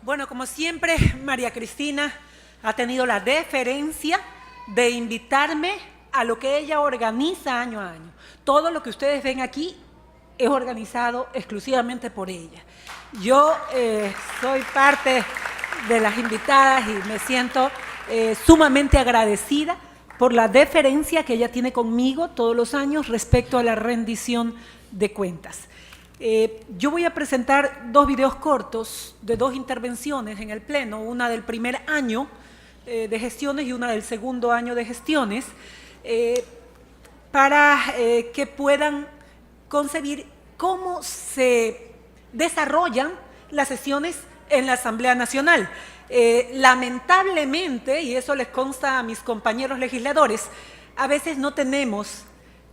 Bueno, como siempre, María Cristina ha tenido la deferencia de invitarme a lo que ella organiza año a año. Todo lo que ustedes ven aquí es organizado exclusivamente por ella. Yo soy parte de las invitadas y me siento sumamente agradecida por la deferencia que ella tiene conmigo todos los años respecto a la rendición de cuentas. Yo voy a presentar dos videos cortos de dos intervenciones en el Pleno, una del primer año de gestiones y una del segundo año de gestiones, para que puedan concebir cómo se desarrollan las sesiones en la Asamblea Nacional. Lamentablemente, y eso les consta a mis compañeros legisladores, a veces no tenemos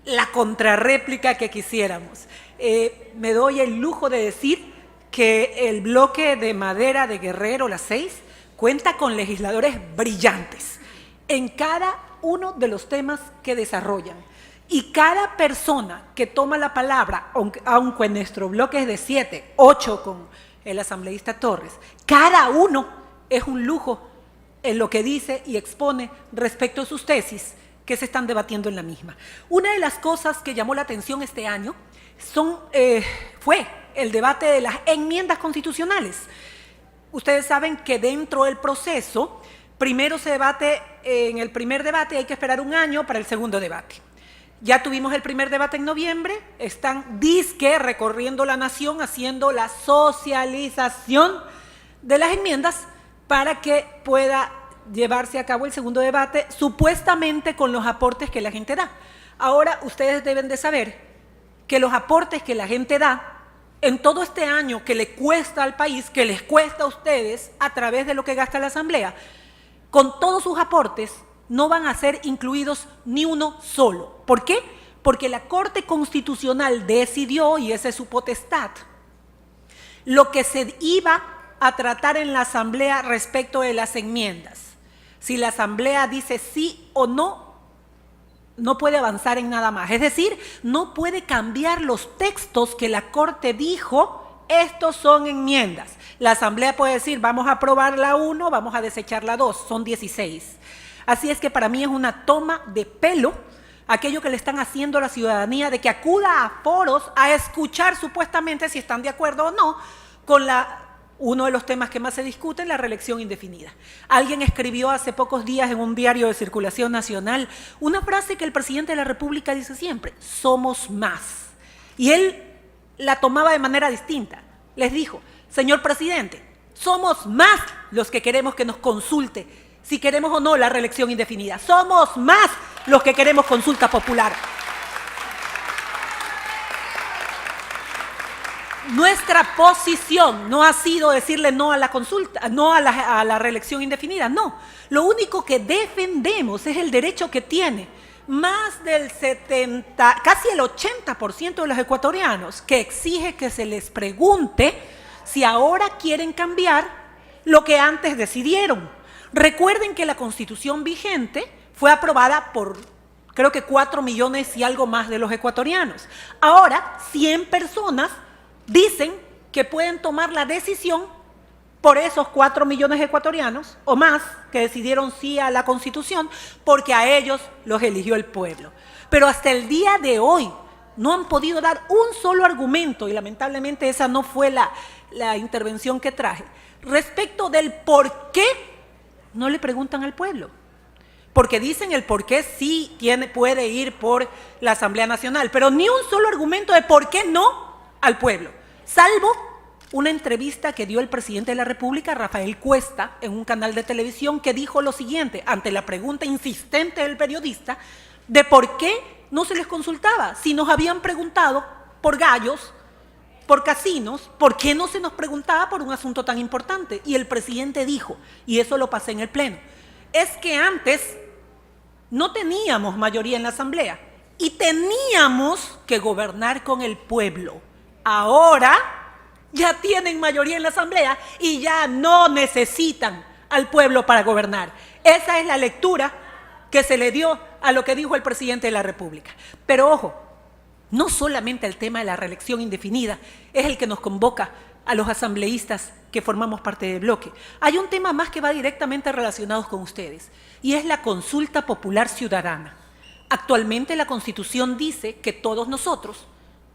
la contrarréplica que quisiéramos. Me doy el lujo de decir que el bloque de madera de Guerrero, las 6, cuenta con legisladores brillantes en cada uno de los temas que desarrollan. Y cada persona que toma la palabra, aunque nuestro bloque es de 7, 8 con el asambleísta Torres, cada uno es un lujo en lo que dice y expone respecto a sus tesis que se están debatiendo en la misma. Una de las cosas que llamó la atención este año fue el debate de las enmiendas constitucionales. Ustedes saben que dentro del proceso, primero se debate, en el primer debate hay que esperar un año para el segundo debate. Ya tuvimos el primer debate en noviembre, están disque recorriendo la nación haciendo la socialización de las enmiendas para que pueda llevarse a cabo el segundo debate, supuestamente con los aportes que la gente da. Ahora ustedes deben de saber que los aportes que la gente da en todo este año que le cuesta al país, que les cuesta a ustedes a través de lo que gasta la Asamblea, con todos sus aportes no van a ser incluidos ni uno solo. ¿Por qué? Porque la Corte Constitucional decidió, y esa es su potestad, lo que se iba a tratar en la Asamblea respecto de las enmiendas. Si la Asamblea dice sí o no, no puede avanzar en nada más. Es decir, no puede cambiar los textos que la Corte dijo, estos son enmiendas. La Asamblea puede decir, vamos a aprobar la 1, vamos a desechar la 2, son 16. Así es que para mí es una toma de pelo aquello que le están haciendo a la ciudadanía de que acuda a foros a escuchar supuestamente si están de acuerdo o no con uno de los temas que más se discute, la reelección indefinida. Alguien escribió hace pocos días en un diario de circulación nacional una frase que el presidente de la República dice siempre, somos más. Y él la tomaba de manera distinta. Les dijo, señor presidente, somos más los que queremos que nos consulte si queremos o no la reelección indefinida. Somos más los que queremos consulta popular. Nuestra posición no ha sido decirle no a la consulta, no a la reelección indefinida, no. Lo único que defendemos es el derecho que tiene más del 70, casi el 80% de los ecuatorianos que exige que se les pregunte si ahora quieren cambiar lo que antes decidieron. Recuerden que la Constitución vigente fue aprobada por, creo que 4 millones y algo más de los ecuatorianos. Ahora, 100 personas dicen que pueden tomar la decisión por esos 4 millones ecuatorianos o más que decidieron sí a la Constitución porque a ellos los eligió el pueblo. Pero hasta el día de hoy no han podido dar un solo argumento, y lamentablemente esa no fue la intervención que traje, respecto del por qué no le preguntan al pueblo. Porque dicen el por qué sí puede ir por la Asamblea Nacional, pero ni un solo argumento de por qué no al pueblo, salvo una entrevista que dio el presidente de la República, Rafael Cuesta, en un canal de televisión, que dijo lo siguiente, ante la pregunta insistente del periodista, de por qué no se les consultaba. Si nos habían preguntado por gallos, por casinos, ¿por qué no se nos preguntaba por un asunto tan importante? Y el presidente dijo, y eso lo pasé en el Pleno, es que antes no teníamos mayoría en la Asamblea y teníamos que gobernar con el pueblo. Ahora ya tienen mayoría en la Asamblea y ya no necesitan al pueblo para gobernar. Esa es la lectura que se le dio a lo que dijo el presidente de la República. Pero ojo, no solamente el tema de la reelección indefinida es el que nos convoca a los asambleístas que formamos parte del bloque. Hay un tema más que va directamente relacionado con ustedes, y es la consulta popular ciudadana. Actualmente la Constitución dice que todos nosotros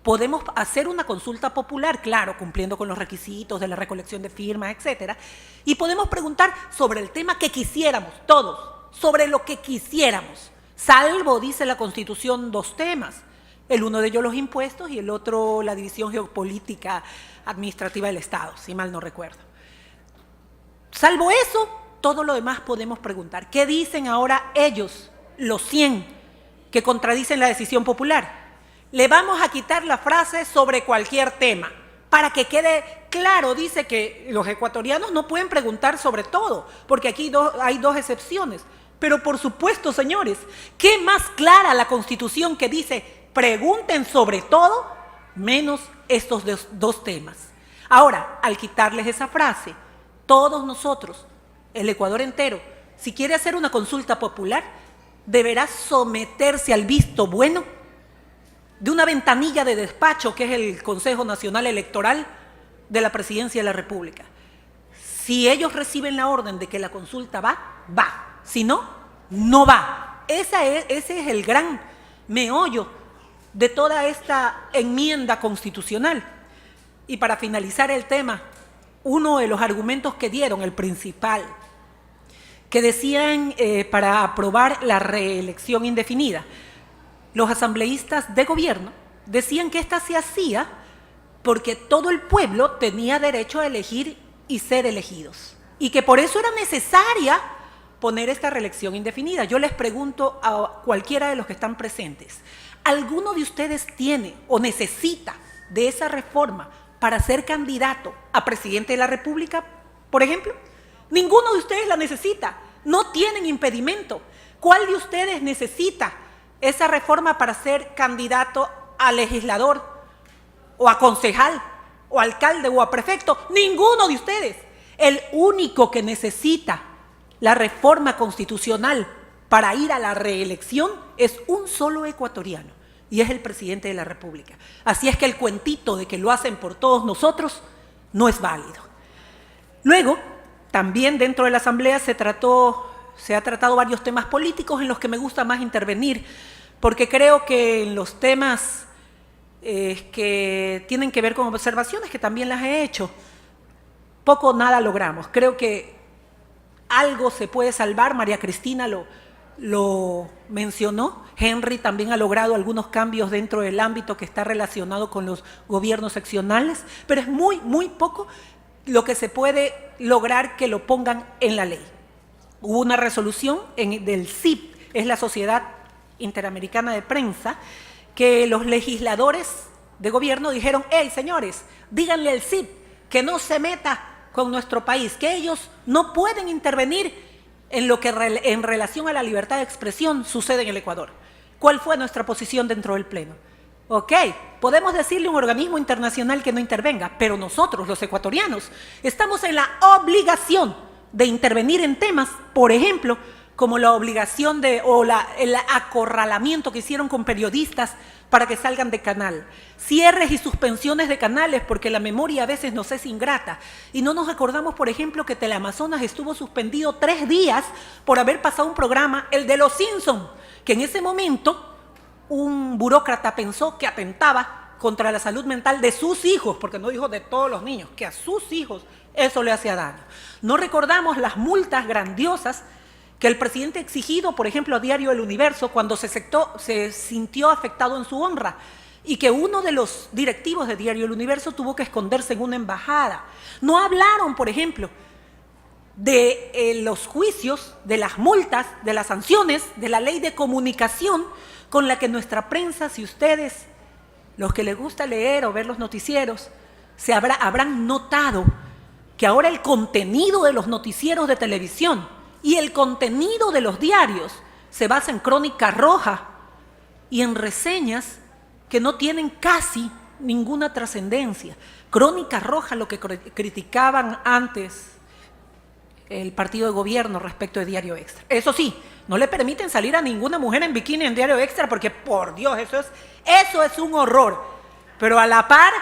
podemos hacer una consulta popular, claro, cumpliendo con los requisitos de la recolección de firmas, etcétera, y podemos preguntar sobre el tema que quisiéramos, todos, sobre lo que quisiéramos, salvo, dice la Constitución, 2 temas. El uno de ellos los impuestos y el otro la división geopolítica administrativa del Estado, si mal no recuerdo. Salvo eso, todo lo demás podemos preguntar. ¿Qué dicen ahora ellos, los 100, que contradicen la decisión popular? Le vamos a quitar la frase sobre cualquier tema, para que quede claro. Dice que los ecuatorianos no pueden preguntar sobre todo, porque aquí hay 2 excepciones. Pero por supuesto, señores, ¿qué más clara la Constitución que dice pregunten sobre todo, menos estos 2 temas? Ahora, al quitarles esa frase, todos nosotros, el Ecuador entero, si quiere hacer una consulta popular, deberá someterse al visto bueno de una ventanilla de despacho que es el Consejo Nacional Electoral de la Presidencia de la República. Si ellos reciben la orden de que la consulta va, va. Si no, no va. Ese es el gran meollo de toda esta enmienda constitucional. Y para finalizar el tema, uno de los argumentos que dieron, el principal, que decían para aprobar la reelección indefinida, los asambleístas de gobierno decían que esta se hacía porque todo el pueblo tenía derecho a elegir y ser elegidos, y que por eso era necesaria poner esta reelección indefinida. Yo les pregunto a cualquiera de los que están presentes, ¿alguno de ustedes tiene o necesita de esa reforma para ser candidato a presidente de la República, por ejemplo? Ninguno de ustedes la necesita, no tienen impedimento. ¿Cuál de ustedes necesita esa reforma para ser candidato a legislador o a concejal o a alcalde o a prefecto? Ninguno de ustedes. El único que necesita la reforma constitucional para ir a la reelección es un solo ecuatoriano, y es el presidente de la República. Así es que el cuentito de que lo hacen por todos nosotros no es válido. Luego, también dentro de la Asamblea se ha tratado varios temas políticos en los que me gusta más intervenir, porque creo que en los temas que tienen que ver con observaciones, que también las he hecho, poco o nada logramos. Creo que algo se puede salvar. María Cristina lo mencionó. Henry también ha logrado algunos cambios dentro del ámbito que está relacionado con los gobiernos seccionales, pero es muy, muy poco lo que se puede lograr que lo pongan en la ley. Hubo una resolución del CIP, es la Sociedad Interamericana de Prensa, que los legisladores de gobierno dijeron: hey, señores, díganle al CIP que no se meta con nuestro país, que ellos no pueden intervenir en lo que en relación a la libertad de expresión sucede en el Ecuador. ¿Cuál fue nuestra posición dentro del Pleno? Ok, podemos decirle a un organismo internacional que no intervenga, pero nosotros, los ecuatorianos, estamos en la obligación de intervenir en temas, por ejemplo, como la obligación el acorralamiento que hicieron con periodistas para que salgan de canal, cierres y suspensiones de canales, porque la memoria a veces nos es ingrata, y no nos acordamos, por ejemplo, que Teleamazonas estuvo suspendido 3 días por haber pasado un programa, el de Los Simpson, que en ese momento un burócrata pensó que atentaba contra la salud mental de sus hijos, porque no dijo de todos los niños, que a sus hijos eso le hacía daño. No recordamos las multas grandiosas que el presidente ha exigido, por ejemplo, a Diario El Universo, cuando se sintió afectado en su honra, y que uno de los directivos de Diario El Universo tuvo que esconderse en una embajada. No hablaron, por ejemplo, de los juicios, de las multas, de las sanciones, de la ley de comunicación con la que nuestra prensa, si ustedes, los que les gusta leer o ver los noticieros, habrán notado que ahora el contenido de los noticieros de televisión y el contenido de los diarios se basa en crónica roja y en reseñas que no tienen casi ninguna trascendencia. Crónica roja, lo que criticaban antes el partido de gobierno respecto de Diario Extra. Eso sí, no le permiten salir a ninguna mujer en bikini en Diario Extra, porque por Dios, eso es un horror. Pero a la par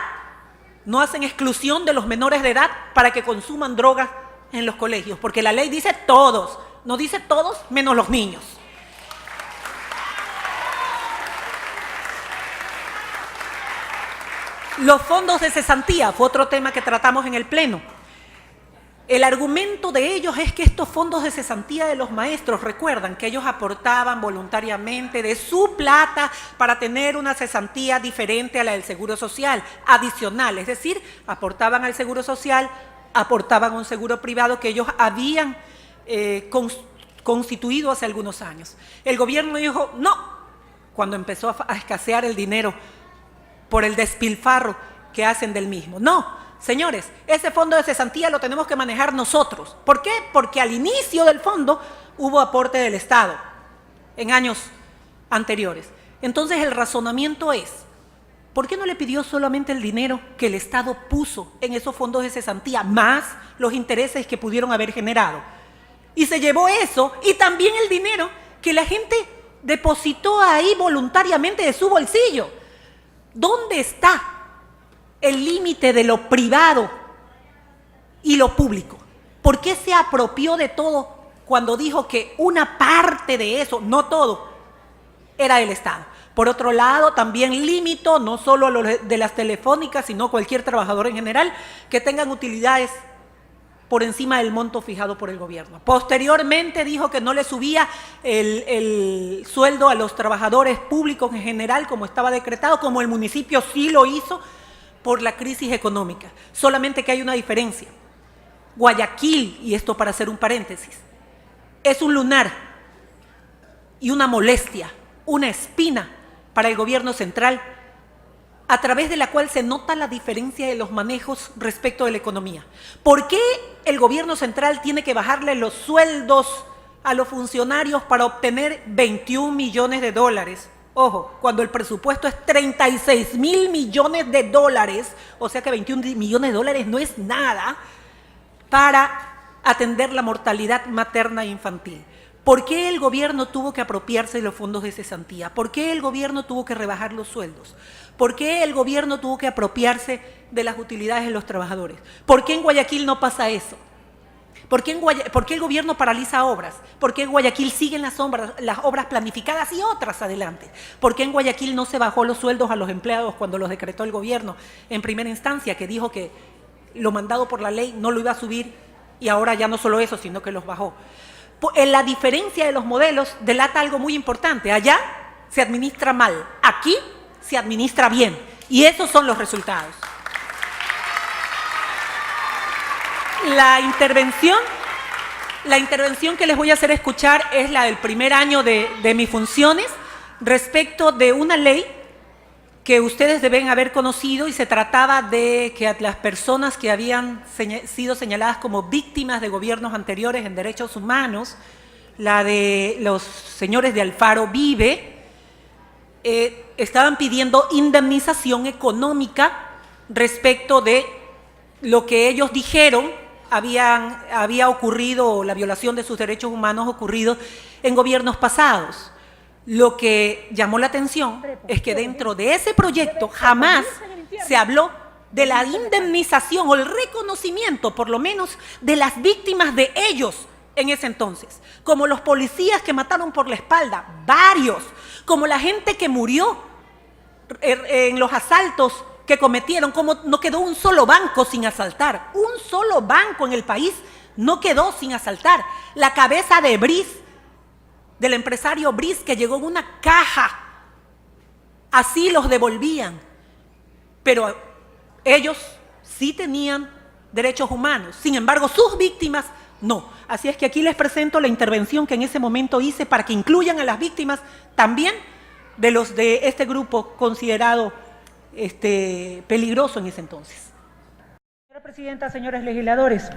no hacen exclusión de los menores de edad para que consuman drogas en los colegios, porque la ley dice todos, no dice todos menos los niños. Los fondos de cesantía fue otro tema que tratamos en el Pleno. El argumento de ellos es que estos fondos de cesantía de los maestros, recuerdan que ellos aportaban voluntariamente de su plata para tener una cesantía diferente a la del Seguro Social, adicional, es decir, aportaban al Seguro Social, aportaban a un seguro privado que ellos habían constituido hace algunos años. El gobierno dijo no, cuando empezó a escasear el dinero por el despilfarro que hacen del mismo. No. Señores, ese fondo de cesantía lo tenemos que manejar nosotros. ¿Por qué? Porque al inicio del fondo hubo aporte del Estado en años anteriores. Entonces el razonamiento es, ¿por qué no le pidió solamente el dinero que el Estado puso en esos fondos de cesantía, más los intereses que pudieron haber generado? Y se llevó eso y también el dinero que la gente depositó ahí voluntariamente de su bolsillo. ¿Dónde está el límite de lo privado y lo público? ¿Por qué se apropió de todo cuando dijo que una parte de eso, no todo, era del Estado? Por otro lado, también limitó no solo a los de las telefónicas, sino cualquier trabajador en general que tengan utilidades por encima del monto fijado por el gobierno. Posteriormente dijo que no le subía el sueldo a los trabajadores públicos en general, como estaba decretado, como el municipio sí lo hizo, por la crisis económica. Solamente que hay una diferencia. Guayaquil, y esto para hacer un paréntesis, es un lunar y una molestia, una espina para el gobierno central, a través de la cual se nota la diferencia de los manejos respecto de la economía. ¿Por qué el gobierno central tiene que bajarle los sueldos a los funcionarios para obtener 21 millones de dólares? Ojo, cuando el presupuesto es 36.000 millones de dólares, o sea que 21 millones de dólares no es nada para atender la mortalidad materna e infantil. ¿Por qué el gobierno tuvo que apropiarse de los fondos de cesantía? ¿Por qué el gobierno tuvo que rebajar los sueldos? ¿Por qué el gobierno tuvo que apropiarse de las utilidades de los trabajadores? ¿Por qué en Guayaquil no pasa eso? ¿Por qué el gobierno paraliza obras? ¿Por qué en Guayaquil siguen las obras planificadas y otras adelante? ¿Por qué en Guayaquil no se bajó los sueldos a los empleados cuando los decretó el gobierno en primera instancia, que dijo que lo mandado por la ley no lo iba a subir y ahora ya no solo eso, sino que los bajó? La diferencia de los modelos delata algo muy importante. Allá se administra mal, aquí se administra bien y esos son los resultados. La intervención que les voy a hacer escuchar es la del primer año de mis funciones respecto de una ley que ustedes deben haber conocido y se trataba de que a las personas que habían sido señaladas como víctimas de gobiernos anteriores en derechos humanos, la de los señores de Alfaro Vive, estaban pidiendo indemnización económica respecto de lo que ellos dijeron había ocurrido, la violación de sus derechos humanos ocurrido en gobiernos pasados. Lo que llamó la atención es que dentro de ese proyecto jamás se habló de la indemnización o el reconocimiento, por lo menos, de las víctimas de ellos en ese entonces, como los policías que mataron por la espalda, varios, como la gente que murió en los asaltos que cometieron, como no quedó un solo banco sin asaltar, un solo banco en el país no quedó sin asaltar. La cabeza de Briz, del empresario Briz, que llegó en una caja, así los devolvían, pero ellos sí tenían derechos humanos, sin embargo sus víctimas no. Así es que aquí les presento la intervención que en ese momento hice para que incluyan a las víctimas también de los de este grupo considerado peligroso en ese entonces. Señora Presidenta, señores legisladores,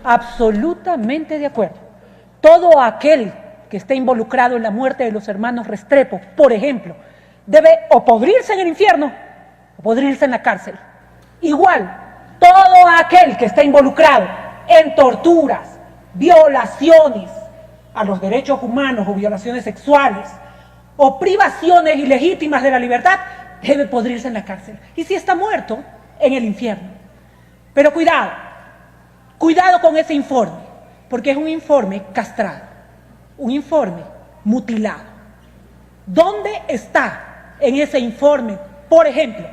absolutamente de acuerdo. Todo aquel que esté involucrado en la muerte de los hermanos Restrepo, por ejemplo, debe o podrirse en el infierno o podrirse en la cárcel. Igual, todo aquel que esté involucrado en torturas, violaciones a los derechos humanos o violaciones sexuales o privaciones ilegítimas de la libertad, debe podrirse en la cárcel. Y si está muerto, en el infierno. Pero cuidado, cuidado con ese informe, porque es un informe castrado, un informe mutilado. ¿Dónde está en ese informe, por ejemplo,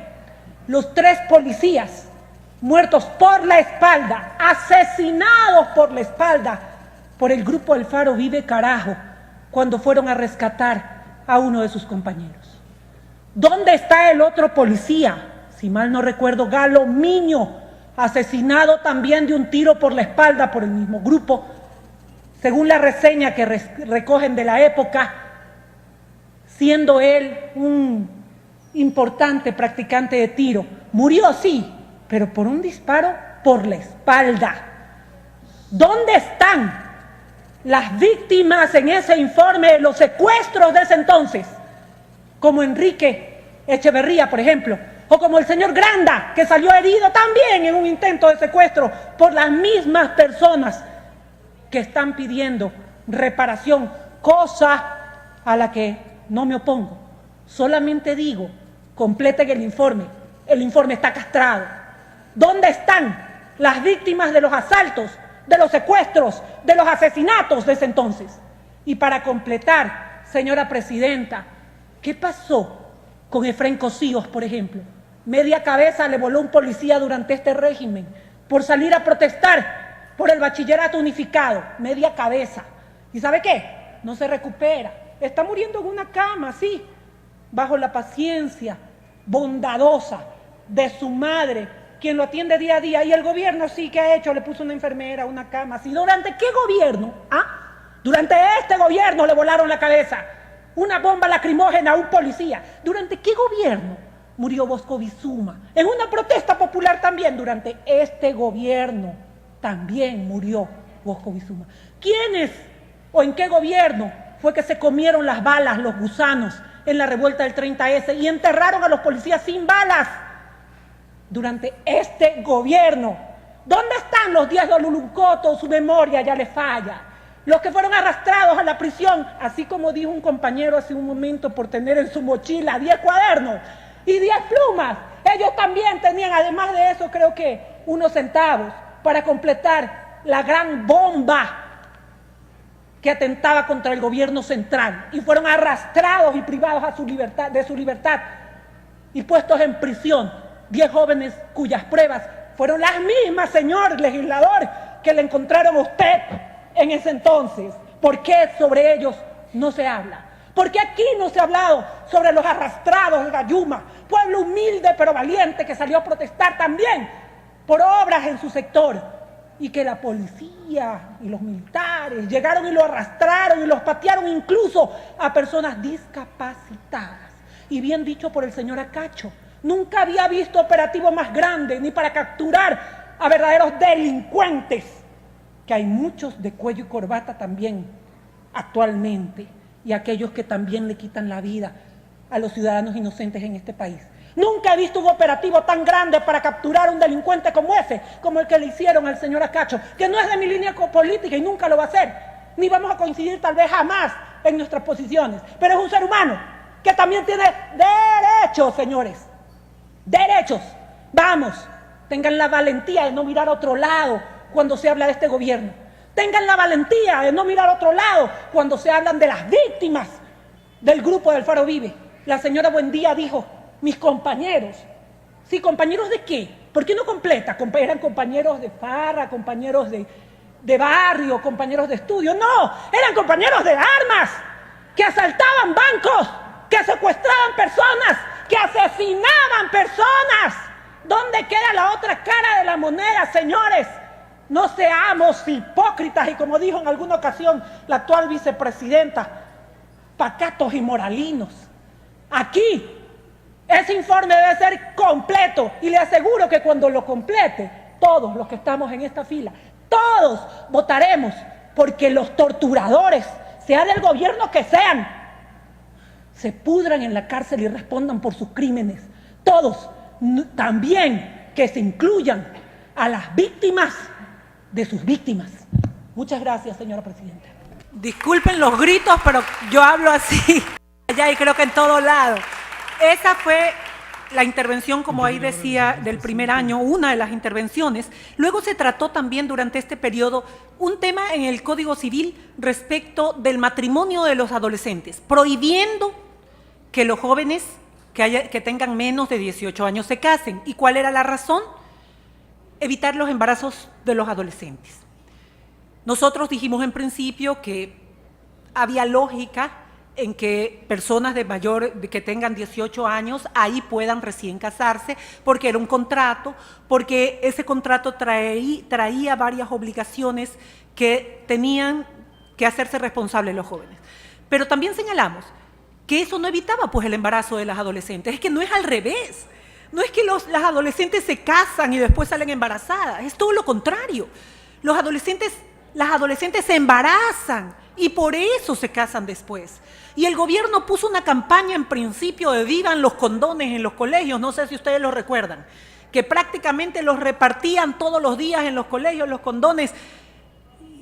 los 3 policías muertos por la espalda, asesinados por la espalda por el grupo El Faro Vive Carajo, cuando fueron a rescatar a uno de sus compañeros? ¿Dónde está el otro policía, si mal no recuerdo, Galo Miño, asesinado también de un tiro por la espalda por el mismo grupo? Según la reseña que recogen de la época, siendo él un importante practicante de tiro, murió sí, pero por un disparo por la espalda. ¿Dónde están las víctimas en ese informe de los secuestros de ese entonces? Como Enrique Echeverría, por ejemplo, o como el señor Granda, que salió herido también en un intento de secuestro por las mismas personas que están pidiendo reparación, cosa a la que no me opongo. Solamente digo, completen el informe está castrado. ¿Dónde están las víctimas de los asaltos, de los secuestros, de los asesinatos de ese entonces? Y para completar, señora presidenta, ¿qué pasó con Efrén Cosíos, por ejemplo? Media cabeza le voló un policía durante este régimen por salir a protestar por el bachillerato unificado. Media cabeza. ¿Y sabe qué? No se recupera. Está muriendo en una cama, sí, bajo la paciencia bondadosa de su madre, quien lo atiende día a día. Y el gobierno sí, ¿qué ha hecho? Le puso una enfermera, una cama. ¿Sí? ¿Durante qué gobierno? Durante este gobierno le volaron la cabeza una bomba lacrimógena a un policía. ¿Durante qué gobierno murió Bosco Bizuma? En una protesta popular también. Durante este gobierno también murió Bosco Bizuma. ¿Quiénes o en qué gobierno fue que se comieron las balas, los gusanos, en la revuelta del 30S y enterraron a los policías sin balas? Durante este gobierno. ¿Dónde están los 10 de Oluluncoto? Su memoria ya le falla. Los que fueron arrastrados a la prisión, así como dijo un compañero hace un momento, por tener en su mochila 10 cuadernos y 10 plumas. Ellos también tenían, además de eso, creo que unos centavos para completar la gran bomba que atentaba contra el gobierno central, y fueron arrastrados y privados de su libertad y puestos en prisión 10 jóvenes cuyas pruebas fueron las mismas, señor legislador, que le encontraron a usted en ese entonces. ¿Por qué sobre ellos no se habla? ¿Por qué aquí no se ha hablado sobre los arrastrados de Gayuma, pueblo humilde pero valiente que salió a protestar también por obras en su sector, y que la policía y los militares llegaron y lo arrastraron y los patearon incluso a personas discapacitadas? Y bien dicho por el señor Acacho, nunca había visto operativo más grande ni para capturar a verdaderos delincuentes, que hay muchos de cuello y corbata también actualmente, y aquellos que también le quitan la vida a los ciudadanos inocentes en este país. Nunca he visto un operativo tan grande para capturar a un delincuente como ese, como el que le hicieron al señor Acacho, que no es de mi línea política y nunca lo va a hacer, ni vamos a coincidir tal vez jamás en nuestras posiciones, pero es un ser humano que también tiene derechos, señores, derechos. Vamos, tengan la valentía de no mirar a otro lado cuando se habla de este gobierno. Tengan la valentía de no mirar a otro lado cuando se hablan de las víctimas del grupo del Faro Vive. La señora Buendía dijo, mis compañeros. ¿Sí, compañeros de qué? ¿Por qué no completa? ¿Eran compañeros de farra, compañeros de barrio, compañeros de estudio? No, eran compañeros de armas, que asaltaban bancos, que secuestraban personas, que asesinaban personas. ¿Dónde queda la otra cara de la moneda, señores? No seamos hipócritas y, como dijo en alguna ocasión la actual vicepresidenta, pacatos y moralinos. Aquí ese informe debe ser completo, y le aseguro que cuando lo complete, todos los que estamos en esta fila, todos votaremos porque los torturadores, sea del gobierno que sean, se pudran en la cárcel y respondan por sus crímenes. Todos, también que se incluyan a las víctimas de sus víctimas. Muchas gracias, señora presidenta. Disculpen los gritos, pero yo hablo así allá y creo que en todo lado. Esa fue la intervención, como ahí decía, del primer año, una de las intervenciones. Luego se trató también durante este periodo un tema en el Código Civil respecto del matrimonio de los adolescentes, prohibiendo que los jóvenes que tengan menos de 18 años se casen. ¿Y cuál era la razón? Evitar los embarazos de los adolescentes. Nosotros dijimos en principio que había lógica en que personas que tengan 18 años ahí puedan recién casarse, porque era un contrato, porque ese contrato traía varias obligaciones que tenían que hacerse responsables los jóvenes. Pero también señalamos que eso no evitaba pues el embarazo de las adolescentes. Es que no es al revés. No es que las adolescentes se casan y después salen embarazadas, es todo lo contrario. Las adolescentes se embarazan y por eso se casan después. Y el gobierno puso una campaña en principio de vivan los condones en los colegios, no sé si ustedes lo recuerdan, que prácticamente los repartían todos los días en los colegios, los condones.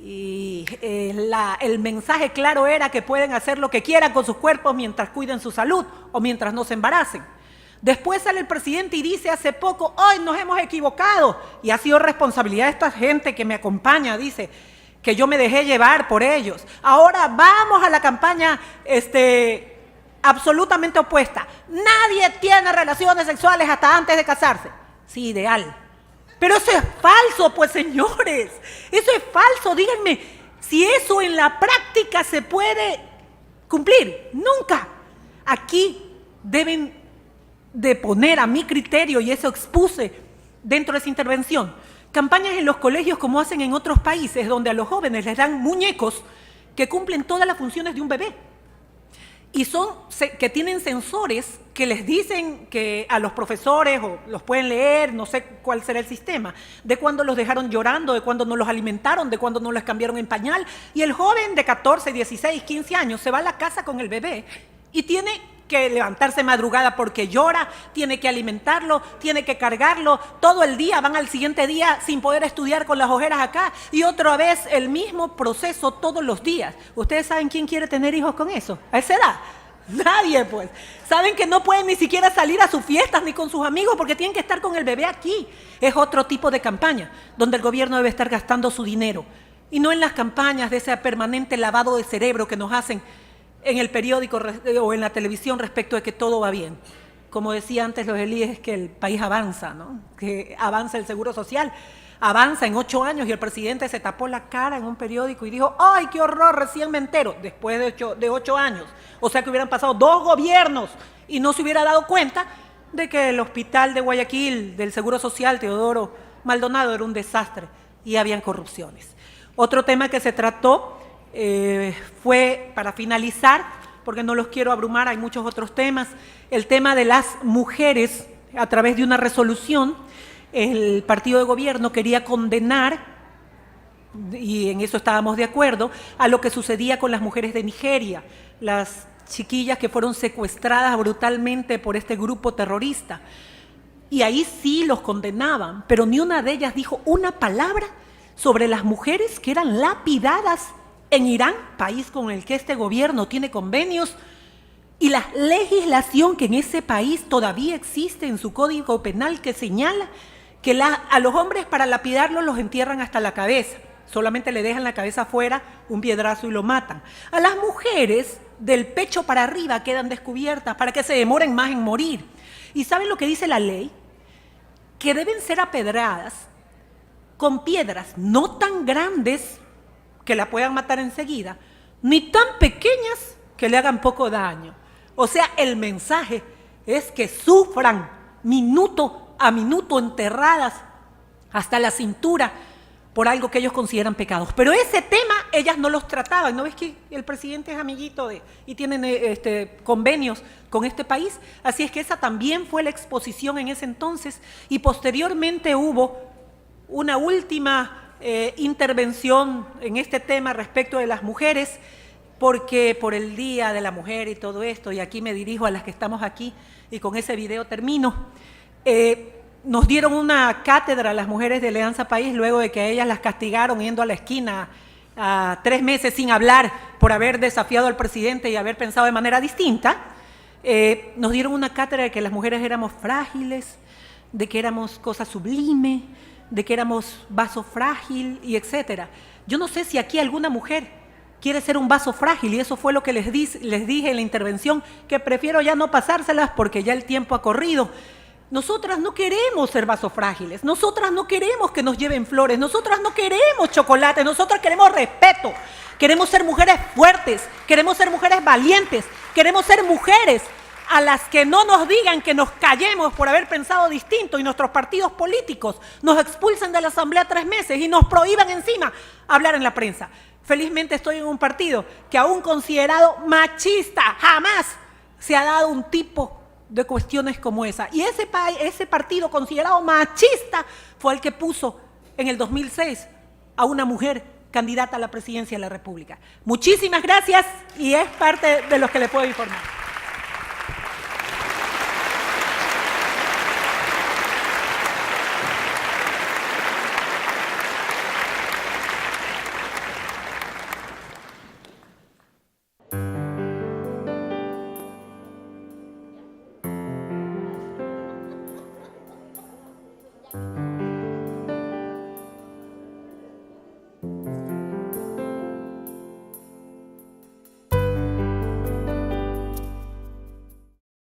Y el mensaje claro era que pueden hacer lo que quieran con sus cuerpos mientras cuiden su salud o mientras no se embaracen. Después sale el presidente y dice hace poco, hoy nos hemos equivocado y ha sido responsabilidad de esta gente que me acompaña, dice, que yo me dejé llevar por ellos. Ahora vamos a la campaña absolutamente opuesta. Nadie tiene relaciones sexuales hasta antes de casarse. Sí, ideal. Pero eso es falso, pues señores, eso es falso. Díganme, si eso en la práctica se puede cumplir, nunca. Aquí deben de poner a mi criterio, y eso expuse dentro de esa intervención, campañas en los colegios como hacen en otros países, donde a los jóvenes les dan muñecos que cumplen todas las funciones de un bebé. Y que tienen sensores que les dicen que a los profesores, o los pueden leer, no sé cuál será el sistema, de cuándo los dejaron llorando, de cuándo no los alimentaron, de cuándo no les cambiaron en pañal. Y el joven de 14, 16, 15 años se va a la casa con el bebé y tiene que levantarse madrugada porque llora, tiene que alimentarlo, tiene que cargarlo, todo el día, van al siguiente día sin poder estudiar con las ojeras acá, y otra vez el mismo proceso todos los días. ¿Ustedes saben quién quiere tener hijos con eso? ¿A esa edad? Nadie, pues. Saben que no pueden ni siquiera salir a sus fiestas ni con sus amigos porque tienen que estar con el bebé aquí. Es otro tipo de campaña donde el gobierno debe estar gastando su dinero, y no en las campañas de ese permanente lavado de cerebro que nos hacen en el periódico o en la televisión respecto de que todo va bien. Como decía antes los Elíes, es que el país avanza, ¿no? Que avanza el Seguro Social, avanza en 8 años, y el presidente se tapó la cara en un periódico y dijo, ¡ay, qué horror, recién me entero! Después de 8 años. O sea que hubieran pasado 2 gobiernos y no se hubiera dado cuenta de que el hospital de Guayaquil, del Seguro Social, Teodoro Maldonado, era un desastre y habían corrupciones. Otro tema que se trató fue, para finalizar, porque no los quiero abrumar, hay muchos otros temas, el tema de las mujeres. A través de una resolución, el partido de gobierno quería condenar, y en eso estábamos de acuerdo, a lo que sucedía con las mujeres de Nigeria, las chiquillas que fueron secuestradas brutalmente por este grupo terrorista. Y ahí sí los condenaban, pero ni una de ellas dijo una palabra sobre las mujeres que eran lapidadas en Irán, país con el que este gobierno tiene convenios, y la legislación que en ese país todavía existe en su código penal, que señala que a los hombres para lapidarlos los entierran hasta la cabeza, solamente le dejan la cabeza afuera, un piedrazo y lo matan. A las mujeres del pecho para arriba quedan descubiertas para que se demoren más en morir. ¿Y saben lo que dice la ley? Que deben ser apedradas con piedras no tan grandes que la puedan matar enseguida, ni tan pequeñas que le hagan poco daño. O sea, el mensaje es que sufran minuto a minuto, enterradas hasta la cintura por algo que ellos consideran pecados. Pero ese tema ellas no los trataban. ¿No ves que el presidente es amiguito y tienen convenios con este país? Así es que esa también fue la exposición en ese entonces, y posteriormente hubo una última intervención en este tema respecto de las mujeres, porque por el Día de la Mujer y todo esto, y aquí me dirijo a las que estamos aquí, y con ese video termino, nos dieron una cátedra a las mujeres de Alianza País, luego de que a ellas las castigaron yendo a la esquina a 3 meses sin hablar por haber desafiado al presidente y haber pensado de manera distinta. Nos dieron una cátedra de que las mujeres éramos frágiles, de que éramos cosa sublime, de que éramos vaso frágil y etcétera. Yo no sé si aquí alguna mujer quiere ser un vaso frágil y eso fue lo que les dije en la intervención, que prefiero ya no pasárselas porque ya el tiempo ha corrido. Nosotras no queremos ser vasos frágiles, nosotras no queremos que nos lleven flores, nosotras no queremos chocolate, nosotras queremos respeto, queremos ser mujeres fuertes, queremos ser mujeres valientes, queremos ser mujeres a las que no nos digan que nos callemos por haber pensado distinto y nuestros partidos políticos nos expulsen de la asamblea 3 meses y nos prohíban encima hablar en la prensa. Felizmente estoy en un partido que aún considerado machista jamás se ha dado un tipo de cuestiones como esa. Y ese partido considerado machista fue el que puso en el 2006 a una mujer candidata a la presidencia de la República. Muchísimas gracias y es parte de lo que le puedo informar.